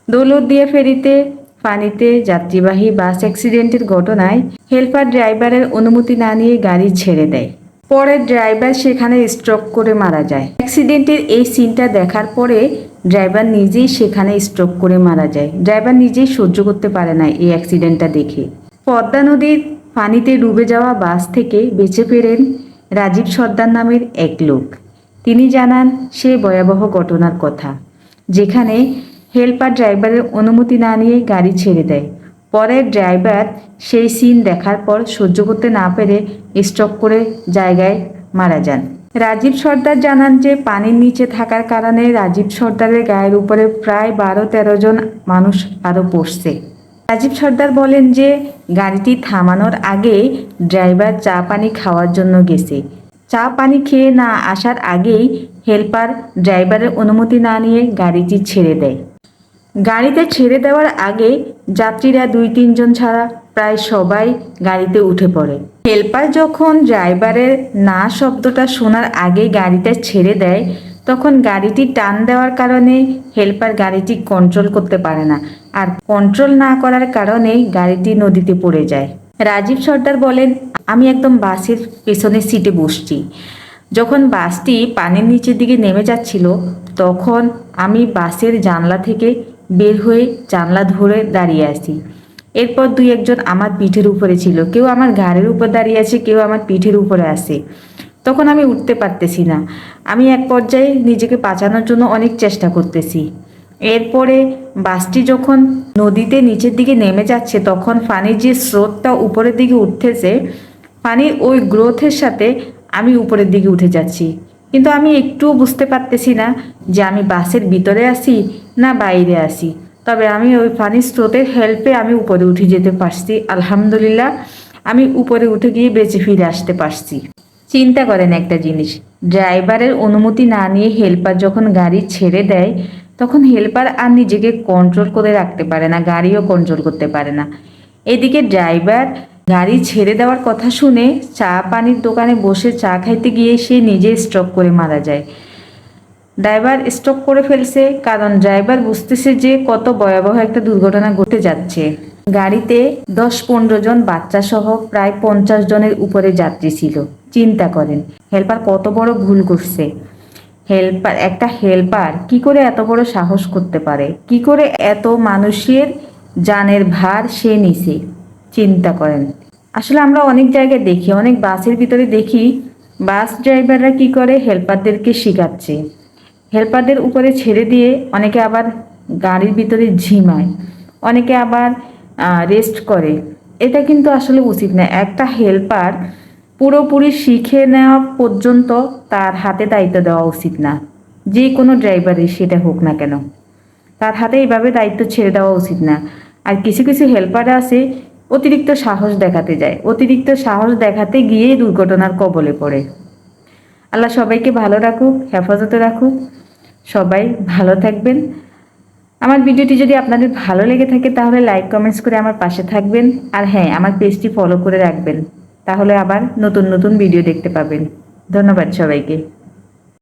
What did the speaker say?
দৌলতদিয়া ফেরিতে পানিতে যাত্রীবাহী বাস অ্যাক্সিডেন্টের ঘটনায় হেলপার ড্রাইভারের অনুমতি না নিয়ে গাড়ি ছেড়ে দেয়। পরে ড্রাইভার সেখানে স্ট্রোক করে মারা যায়। অ্যাক্সিডেন্টের এই সিনটা দেখার পরে ড্রাইভার নিজেই সেখানে স্ট্রোক করে মারা যায়। ড্রাইভার নিজেই সহ্য করতে পারে না এই অ্যাক্সিডেন্টটা দেখে। পদ্মা নদীর পানিতে ডুবে যাওয়া বাস থেকে বেঁচে ফেরেন রাজীব সর্দার নামের এক লোক। তিনি জানান সে ভয়াবহ ঘটনার কথা, যেখানে হেলপার ড্রাইভারের অনুমতি না নিয়ে গাড়ি ছেড়ে দেয়। পরে ড্রাইভার সেই সিন দেখার পর সহ্য করতে না পেরে স্ট্রোক করে জায়গায় মারা যান। রাজীব সর্দার জানান যে পানির নিচে থাকার কারণে রাজীব সর্দারের গায়ের উপরে প্রায় 12-13 জন মানুষ আরও পড়ছে। রাজীব সর্দার বলেন যে গাড়িটি থামানোর আগে ড্রাইভার চা পানি খাওয়ার জন্য গেছে। চা পানি খেয়ে না আসার আগেই হেলপার ড্রাইভারের অনুমতি না নিয়ে গাড়িটি ছেড়ে দেয়। গাড়িতে ছেড়ে দেওয়ার আগে যাত্রীরা 2-3 জন ছাড়া প্রায় সবাই গাড়িতে উঠে পড়ে। হেলপার যখন ড্রাইভারের না শব্দটা শোনার আগে গাড়িটা ছেড়ে দেয়, তখন গাড়িটি টান দেওয়ার কারণে হেলপার গাড়িটি কন্ট্রোল করতে পারে না, আর কন্ট্রোল না করার কারণে গাড়িটি নদীতে পড়ে যায়। রাজীব সর্দার বলেন, আমি একদম বাসের পেছনের সিটে বসছি। যখন বাসটি পানির নিচের দিকে নেমে যাচ্ছিল, তখন আমি বাসের জানলা থেকে বের হয়ে জানলা ধরে দাঁড়িয়ে আছি। এরপর 2-1 জন আমার পিঠের উপরে ছিল, কেউ আমার ঘাড়ের উপর দাঁড়িয়ে আছে, কেউ আমার পিঠের উপরে আছে। তখন আমি উঠতে পারতেছি না। আমি এক পর্যায়ে নিজেকে বাঁচানোর জন্য অনেক চেষ্টা করতেছি। এরপরে বাসটি যখন নদীতে নিচের দিকে নেমে যাচ্ছে, তখন পানির যে স্রোতটা উপরের দিকে উঠতেছে, পানির ওই গ্রোথের সাথে আমি উপরের দিকে উঠে যাচ্ছি। কিন্তু আমি একটুও বুঝতে পারতেছি না যে আমি বাসের ভিতরে আছি না বাইরে আছি। তবে আমি ওই পানির স্রোতের হেল্পে আমি উপরে উঠে যেতে পারছি। আলহামদুলিল্লাহ, আমি উপরে উঠে গিয়ে বেঁচে ফিরে আসতে পারছি। চিন্তা করেন একটা জিনিস, ড্রাইভারের অনুমতি না নিয়ে হেল্পার যখন গাড়ি ছেড়ে দেয়, তখন হেল্পার আর নিজেকে কন্ট্রোল করে রাখতে পারে না, গাড়িও কন্ট্রোল করতে পারে না। এদিকে ড্রাইভার গাড়ি ছেড়ে দেওয়ার কথা শুনে চা পানির দোকানে বসে চা খাইতে গিয়ে সে নিজে স্ট্রোক করে মারা যায়। ড্রাইভার স্ট্রোক করে ফেলছে কারণ ড্রাইভার বুঝতেছে যে কত ভয়াবহ একটা দুর্ঘটনা ঘটে যাচ্ছে। গাড়িতে 10-15 জন বাচ্চা সহ প্রায় 50 জনের উপরে যাত্রী ছিল। চিন্তা করেন হেল্পার কত বড় ভুল করছে। একটা হেল্পার কি করে এত বড় সাহস করতে পারে, কি করে এত মানুষের জানের ভার সে নিছে। চিন্তা করেন। আসলে আমরা অনেক জায়গায় দেখি, অনেক বাসের ভিতরে দেখি বাস ড্রাইভাররা কি করে হেল্পারদেরকে শিখাচ্ছে। হেল্পারদের উপরে ছেড়ে দিয়ে অনেকে আবার গাড়ির ভিতরে ঝিমায়, অনেকে আবার রেস্ট করে। এটা কিন্তু আসলে উচিত না। একটা হেল্পার পুরোপুরি শিখে নেওয়া পর্যন্ত তার হাতে দায়িত্ব দেওয়া উচিত না। যে কোনো ড্রাইভারই সেটা হোক না কেন, তার হাতে এইভাবে দায়িত্ব ছেড়ে দেওয়া উচিত না। আর কিছু কিছু হেল্পার আছে অতিরিক্ত সাহস দেখাতে যায়, অতিরিক্ত সাহস দেখাতে গিয়ে দুর্ঘটনার কবলে পড়ে। আল্লাহ সবাইকে ভালো রাখুক, হেফাজতে রাখুক। সবাই ভালো থাকবেন। আমার ভিডিওটি যদি আপনাদের ভালো লেগে থাকে তাহলে লাইক কমেন্টস করে আমার পাশে থাকবেন। আর হ্যাঁ, আমার পেজটি ফলো করে রাখবেন, তাহলে আবার নতুন নতুন ভিডিও দেখতে পাবেন। ধন্যবাদ সবাইকে।